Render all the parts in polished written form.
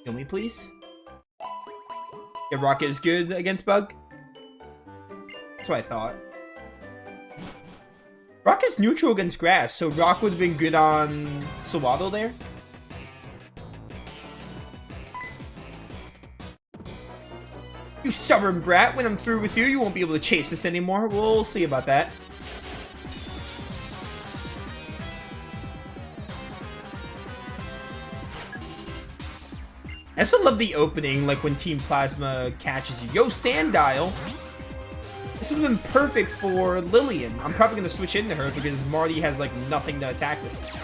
Kill me, please. Yeah, Rocket is good against Bug. That's what I thought. Rock is neutral against grass, so Rock would have been good on Swaddle there. You stubborn brat, when I'm through with you, you won't be able to chase us anymore. We'll see about that. I also love the opening, like when Team Plasma catches you. Yo, Sandile! This would have been perfect for Lillian. I'm probably going to switch into her because Marty has, like, nothing to attack this time.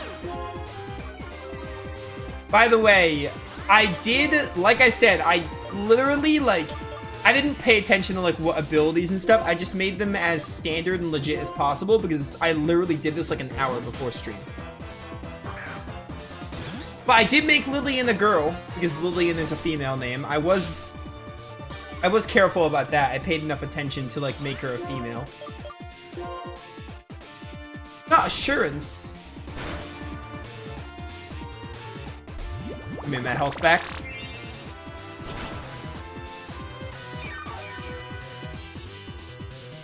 By the way, I did, like I said, I literally, like, I didn't pay attention to, like, what abilities and stuff. I just made them as standard and legit as possible because I literally did this, like, an hour before stream. But I did make Lillian a girl because Lillian is a female name. I was careful about that. I paid enough attention to, like, make her a female. Not assurance. Give me that health back.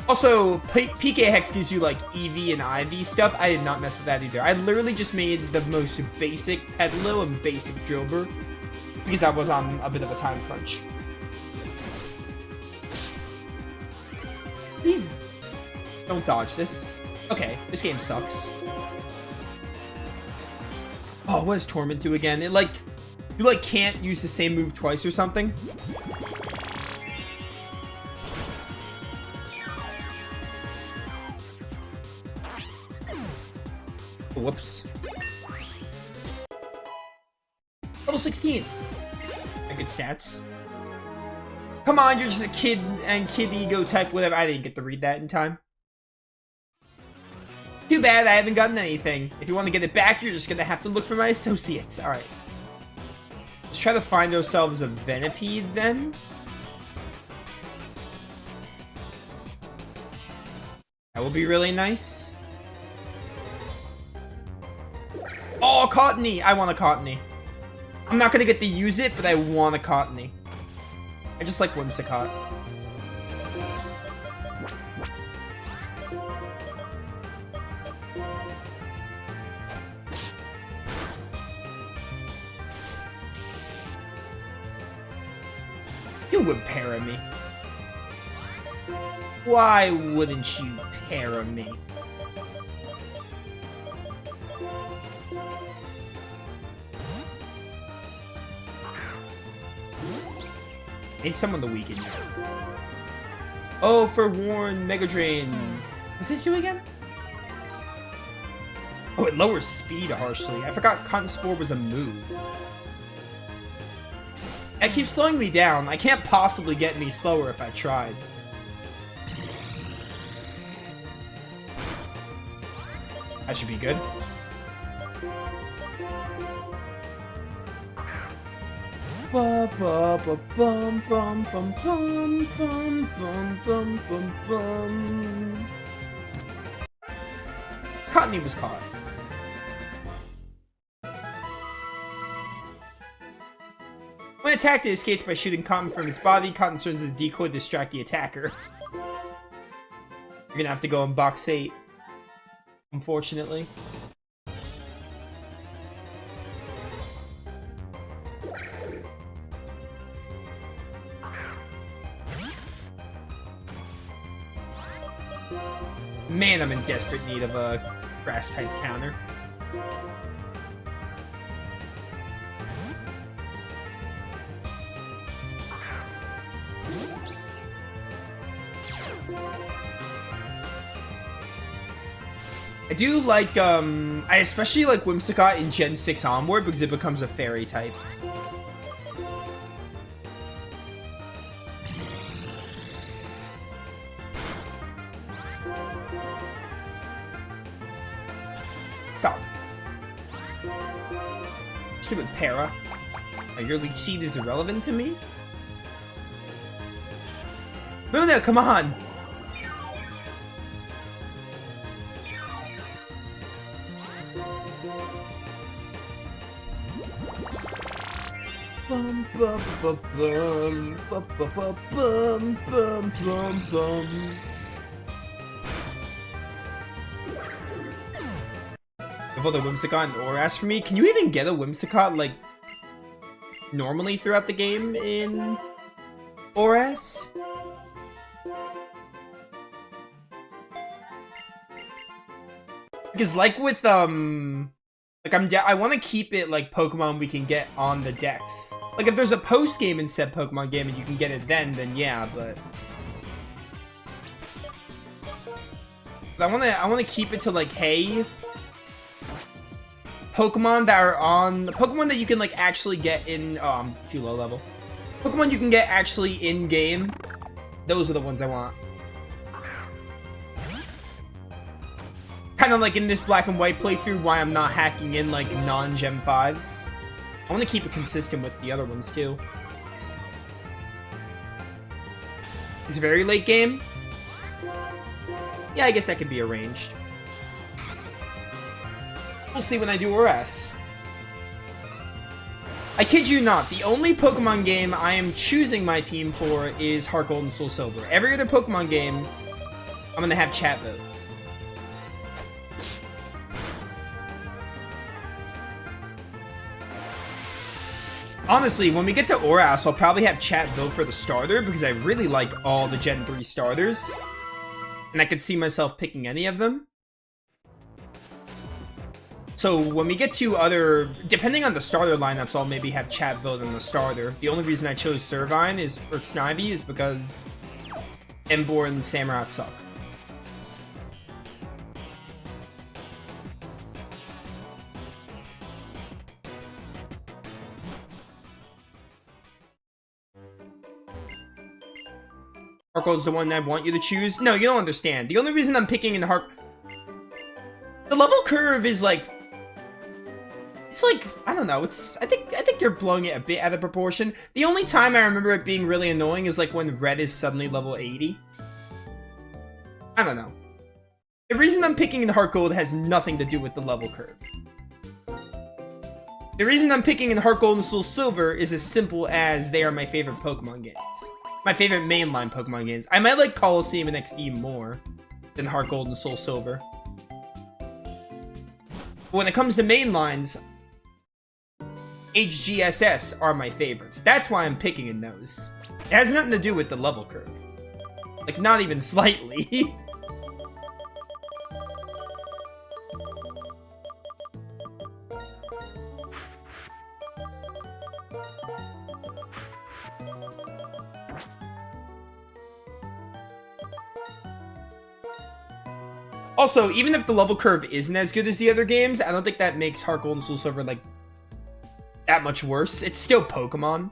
Also, PK Hex gives you, like, EV and IV stuff. I did not mess with that either. I literally just made the most basic Pedalo and basic Jobber because I was on a bit of a time crunch. Please don't dodge this. Okay, this game sucks. Oh, what does Torment do again? It, like, you, like, can't use the same move twice or something. Whoops. Level 16. Good stats. Come on, you're just a kid and kid ego type, whatever. I didn't get to read that in time. Too bad I haven't gotten anything. If you want to get it back, you're just gonna have to look for my associates. Alright. Let's try to find ourselves a Venipede then. That will be really nice. Oh, Cottony! I want a Cottony. I'm not gonna get to use it, but I want a Cottony. I just like Whimsicott. You would para me. Why wouldn't you para me? Need someone to weaken you. Oh, for Warren, Mega Drain. What's this do again? Oh, it lowers speed harshly. I forgot Cotton Spore was a move. It keeps slowing me down. I can't possibly get any slower if I tried. That should be good. Ba ba ba bum bum bum bum bum bum bum bum bum. Cottony was caught. When attacked, it escapes by shooting Cotton from its body. Cotton serves as a decoy to distract the attacker. You're gonna have to go in box 8, unfortunately. Man, I'm in desperate need of a grass-type counter. I do like, I especially like Whimsicott in Gen 6 onward because it becomes a fairy type. Stop. Stupid para. Oh, your leech seed is irrelevant to me? Luna, come on! Bum, bum, bum, bum, bum, bum, bum, bum, bum, bum. If all the Whimsicott and Oras for me, can you even get a Whimsicott, like, normally throughout the game in Oras? Because like with, like I want to keep it like Pokemon we can get on the decks. Like if there's a post-game in said Pokemon game and you can get it then yeah, but... I want to keep it to like, hey... Pokemon that are on... Pokemon that you can, like, actually get in... Oh, I'm too low level. Pokemon you can get actually in-game. Those are the ones I want. Kind of like in this black and white playthrough, why I'm not hacking in, like, non-Gem 5s. I want to keep it consistent with the other ones, too. It's very late game. Yeah, I guess that could be arranged. We'll see when I do ORS. I kid you not, the only Pokemon game I am choosing my team for is Heart Gold and Soul Silver. Every other Pokemon game, I'm gonna have chat vote. Honestly, when we get to ORAS, I'll probably have chat vote for the starter because I really like all the Gen 3 starters. And I could see myself picking any of them. So when we get to other, depending on the starter lineups, I'll maybe have chat vote on the starter. The only reason I chose Servine or Snivy is because Emboar and Samurott suck. Heart Gold's the one I want you to choose? No, you don't understand. The only reason I'm picking in Heart... The level curve is like... It's like, I don't know, it's... I think you're blowing it a bit out of proportion. The only time I remember it being really annoying is like when Red is suddenly level 80. I don't know. The reason I'm picking in Heart Gold has nothing to do with the level curve. The reason I'm picking in Heart Gold and Soul Silver is as simple as they are my favorite Pokemon games. My favorite mainline Pokemon games. I might like Coliseum and XD more than Heart Gold and Soul Silver. But when it comes to mainlines, HGSS are my favorites. That's why I'm picking in those. It has nothing to do with the level curve. Like, not even slightly. Also, even if the level curve isn't as good as the other games, I don't think that makes Heart Gold and Soul Silver, like, that much worse. It's still Pokemon.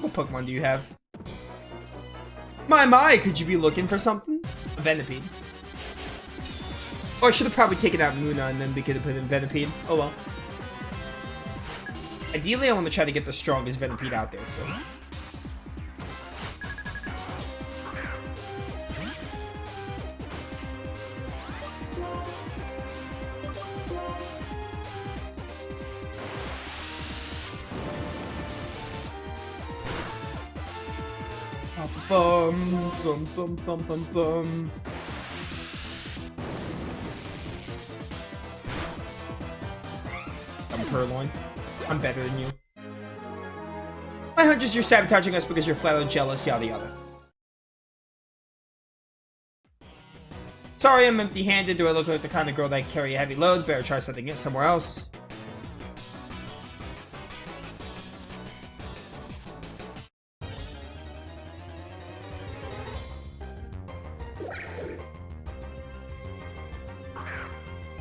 What Pokemon do you have? My, could you be looking for something? A Venipede. Oh, I should have probably taken out Muna and then we could have put in Venipede. Oh well. Ideally, I want to try to get the strongest Venipede out there. So. Bum, bum, bum, bum, bum, bum. I'm Purloin. I'm better than you. My hunch is you're sabotaging us because you're flat out jealous, yada yada. Sorry, I'm empty-handed. Do I look like the kind of girl that can carry a heavy load? Better try something somewhere else.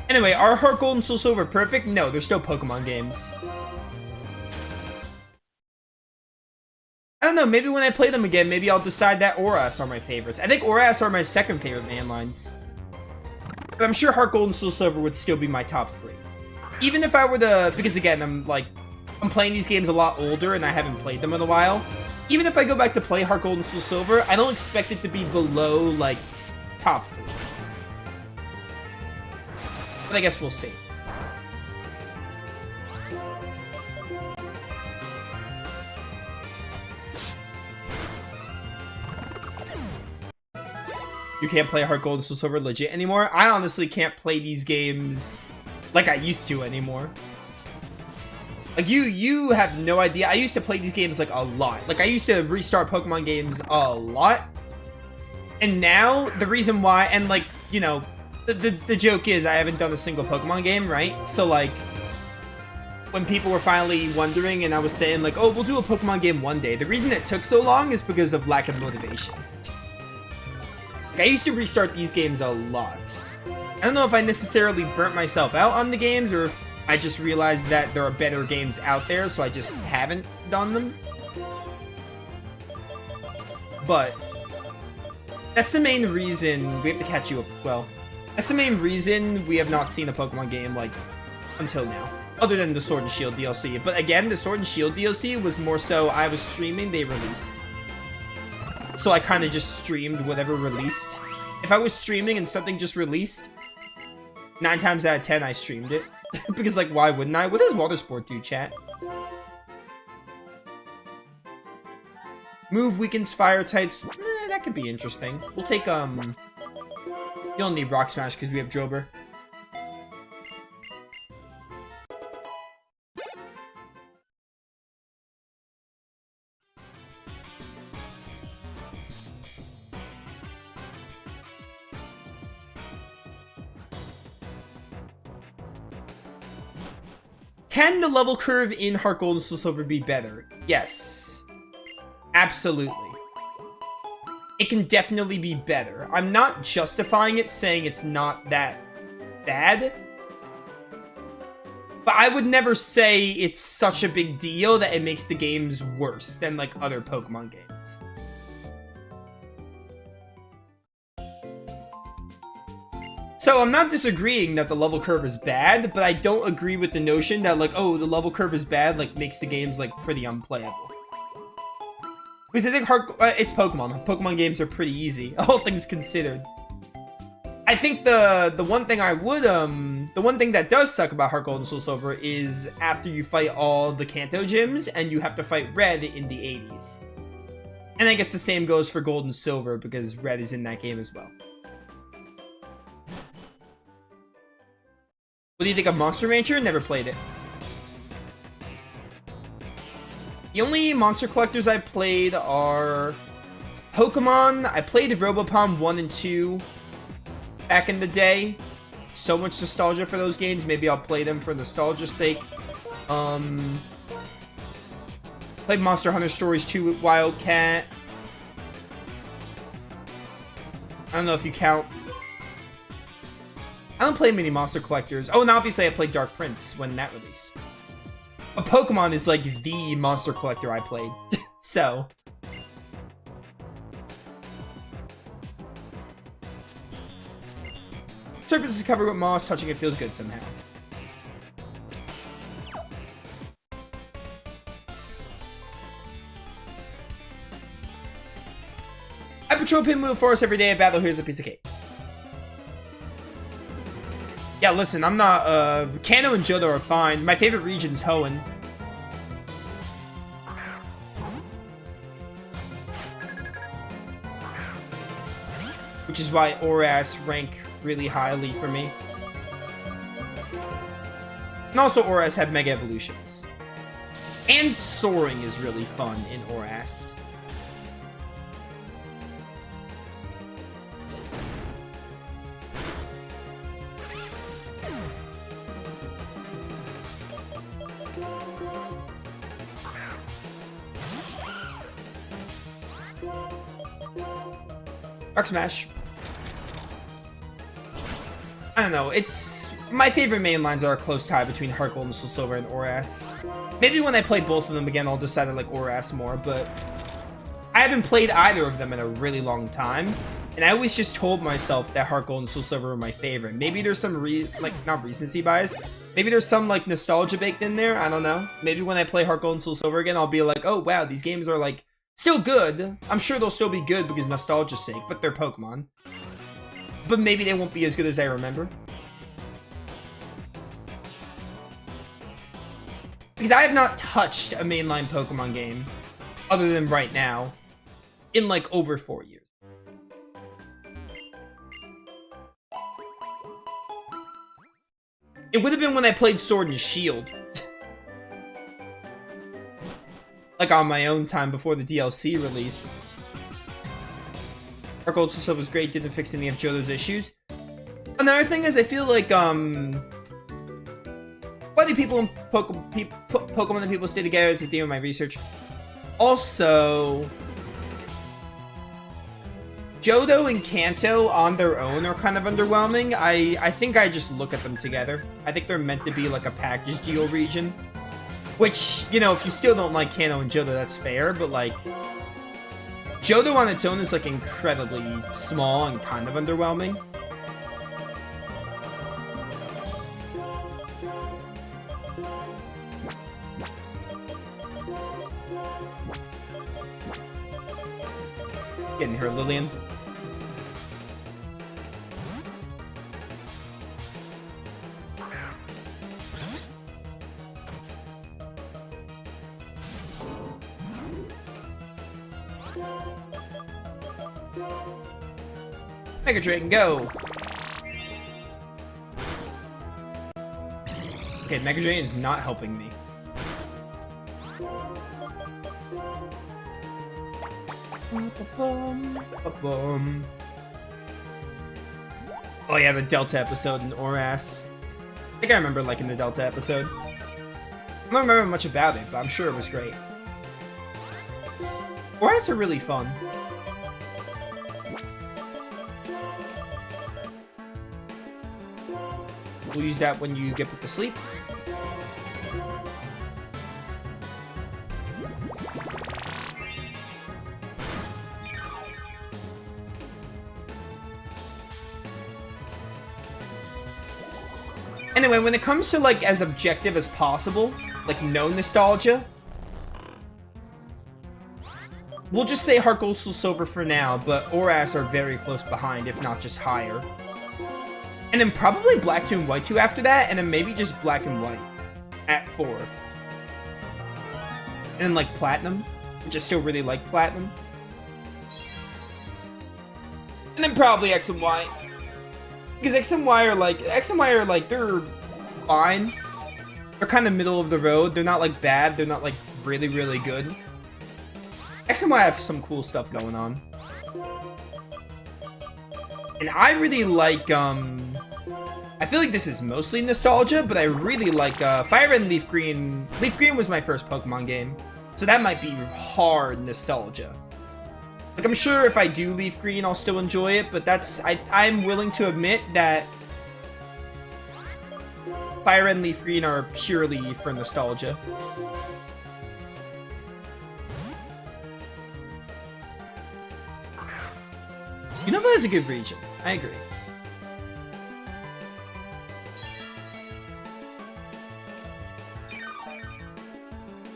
Anyway, are Heart Gold and Soul Silver perfect? No, they're still Pokemon games. I don't know, maybe when I play them again, maybe I'll decide that Oras are my favorites. I think Oras are my second favorite mainlines. But I'm sure Heart Gold and Soul Silver would still be my top 3. Even if I were to, because again, I'm playing these games a lot older and I haven't played them in a while. Even if I go back to play Heart Gold and Soul Silver, I don't expect it to be below, like, top 3. But I guess we'll see. You can't play Heart Gold and Soul Silver legit anymore? I honestly can't play these games like I used to anymore. Like, you have no idea. I used to play these games, like, a lot. Like, I used to restart Pokemon games a lot. And now, the reason why, and, like, you know, the joke is I haven't done a single Pokemon game, right? So, like, when people were finally wondering and I was saying, like, oh, we'll do a Pokemon game one day, the reason it took so long is because of lack of motivation. Like, I used to restart these games a lot. I don't know if I necessarily burnt myself out on the games or if I just realized that there are better games out there, so I just haven't done them. But that's the main reason we have to catch you up as well. That's the main reason we have not seen a Pokemon game, like, until now. Other than the Sword and Shield DLC. But again, the Sword and Shield DLC was more so I was streaming, they released. So I kind of just streamed whatever released. If I was streaming and something just released, 9 times out of 10 I streamed it. Because, like, why wouldn't I? What does Water Sport do, chat? Move weakens fire types. That could be interesting. We'll take, you don't need Rock Smash because we have Drober. Can the level curve in Heart Gold and Soul Silver be better? Yes. Absolutely. It can definitely be better. I'm not justifying it, saying it's not that bad. But I would never say it's such a big deal that it makes the games worse than, like, other Pokemon games. So I'm not disagreeing that the level curve is bad, but I don't agree with the notion that, like, oh, the level curve is bad, like, makes the games, like, pretty unplayable. Because I think it's Pokemon. Pokemon games are pretty easy, all things considered. I think the one thing I would, the one thing that does suck about Heart Gold and Soul Silver is after you fight all the Kanto gyms, and you have to fight Red in the 80s. And I guess the same goes for Gold and Silver, because Red is in that game as well. What do you think of Monster Rancher? Never played it. The only monster collectors I've played are Pokemon. I played Robopon 1 and 2 back in the day. So much nostalgia for those games. Maybe I'll play them for nostalgia's sake. Played Monster Hunter Stories 2 with Wildcat. I don't know if you count. I don't play many monster collectors. Oh, and obviously I played Dark Prince when that released. But Pokemon is like the monster collector I played. So. Surface is covered with moss. Touching it feels good somehow. I patrol Pinwheel Forest every day at battle. Here's a piece of cake. Yeah, listen, I'm not, Kanto and Johto are fine. My favorite region's Hoenn. Which is why Oras rank really highly for me. And also Oras have Mega Evolutions. And Soaring is really fun in Oras. Rock Smash. I don't know, it's... My favorite main lines are a close tie between Heart Gold and Soul Silver and Oras. Maybe when I play both of them again, I'll decide I like Oras more, but... I haven't played either of them in a really long time. And I always just told myself that Heart Gold and Soul Silver were my favorite. Maybe there's some not recency bias. Maybe there's some like nostalgia baked in there. I don't know. Maybe when I play Heart Gold and Soul Silver again, I'll be like, oh wow, these games are like still good. I'm sure they'll still be good because nostalgia's sake, but they're Pokemon. But maybe they won't be as good as I remember. Because I have not touched a mainline Pokemon game, other than right now, in like over 4 years. It would have been when I played Sword and Shield. Like on my own time before the DLC release. Heart Gold Soul Silver was great, didn't fix any of Johto's issues. Another thing is I feel like, why do people in Pokemon and people stay together? It's the theme of my research. Also, Johto and Kanto on their own are kind of underwhelming. I think I just look at them together. I think they're meant to be like a package deal region. Which, you know, if you still don't like Kanto and Johto, that's fair, but like, Johto on its own is like incredibly small and kind of underwhelming. Getting her, Lillian. Mega Dragon, go! Okay, Mega Dragon is not helping me. Oh yeah, the Delta episode in Oras. I think I remember liking the Delta episode. I don't remember much about it, but I'm sure it was great. Oras are really fun. We'll use that when you get put to sleep. Anyway, when it comes to like as objective as possible, like no nostalgia, we'll just say Heart Gold Soul Silver for now, but Oras are very close behind, if not just higher. And then probably Black 2 and White 2 after that, and then maybe just Black and White at 4. And then like Platinum, which I still really like Platinum. And then probably X and Y. Because X and Y are like, they're fine. They're kind of middle of the road. They're not like bad, they're not like really, really good. X and Y have some cool stuff going on. And I really like, I feel like this is mostly nostalgia, but I really like, Fire Red and Leaf Green. Leaf Green was my first Pokemon game, so that might be hard nostalgia. Like, I'm sure if I do Leaf Green, I'll still enjoy it, but that's, I'm willing to admit that Fire Red and Leaf Green are purely for nostalgia. Unova is a good region. I agree.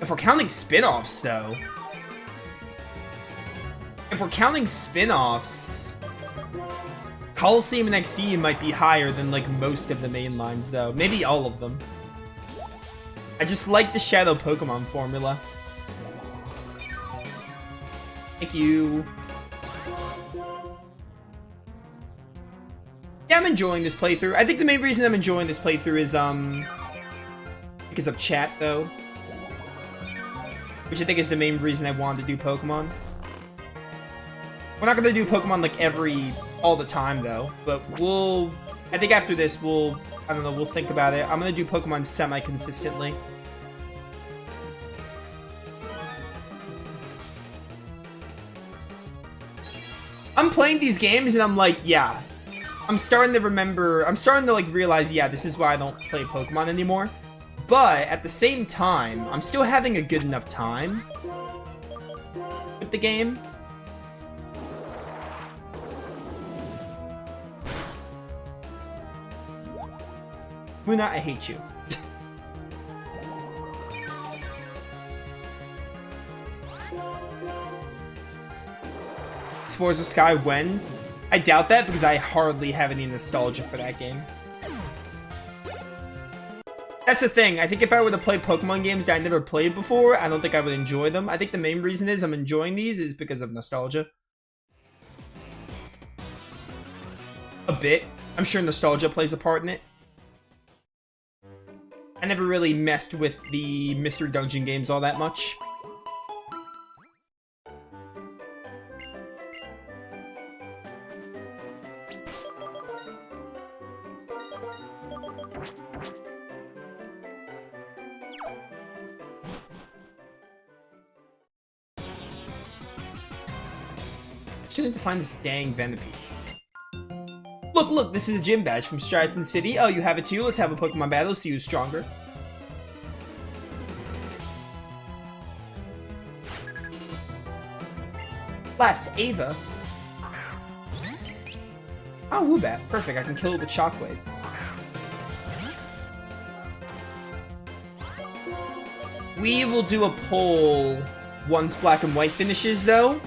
If we're counting spin-offs, though... If we're counting spin-offs... Coliseum and XD might be higher than, like, most of the main lines, though. Maybe all of them. I just like the Shadow Pokemon formula. Thank you. Yeah, I'm enjoying this playthrough. I think the main reason I'm enjoying this playthrough is, because of chat, though. Which I think is the main reason I wanted to do Pokemon. We're not gonna do Pokemon, like, all the time, though. But we'll, I think after this, we'll, I don't know, we'll think about it. I'm gonna do Pokemon semi-consistently. I'm playing these games and I'm like, yeah. I'm starting to like realize, yeah, this is why I don't play Pokemon anymore. But at the same time, I'm still having a good enough time with the game. Muna, I hate you. Forza Sky when? I doubt that because I hardly have any nostalgia for that game. That's the thing. I think if I were to play Pokemon games that I never played before, I don't think I would enjoy them. I think the main reason is I'm enjoying these is because of nostalgia. A bit. I'm sure nostalgia plays a part in it. I never really messed with the Mystery Dungeon games all that much. Still need to find this dang Venipede. Look, this is a gym badge from Stratton City. Oh, you have it too? Let's have a Pokemon battle, see who's stronger. Last Ava. Oh, Woobat. Perfect, I can kill it with Shockwave. We will do a poll once Black and White finishes, though.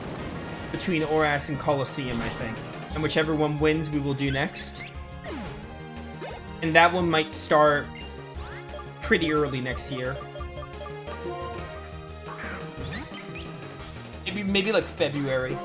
Between Oras and Coliseum, I think. And whichever one wins, we will do next. And that one might start pretty early next year. Maybe like February.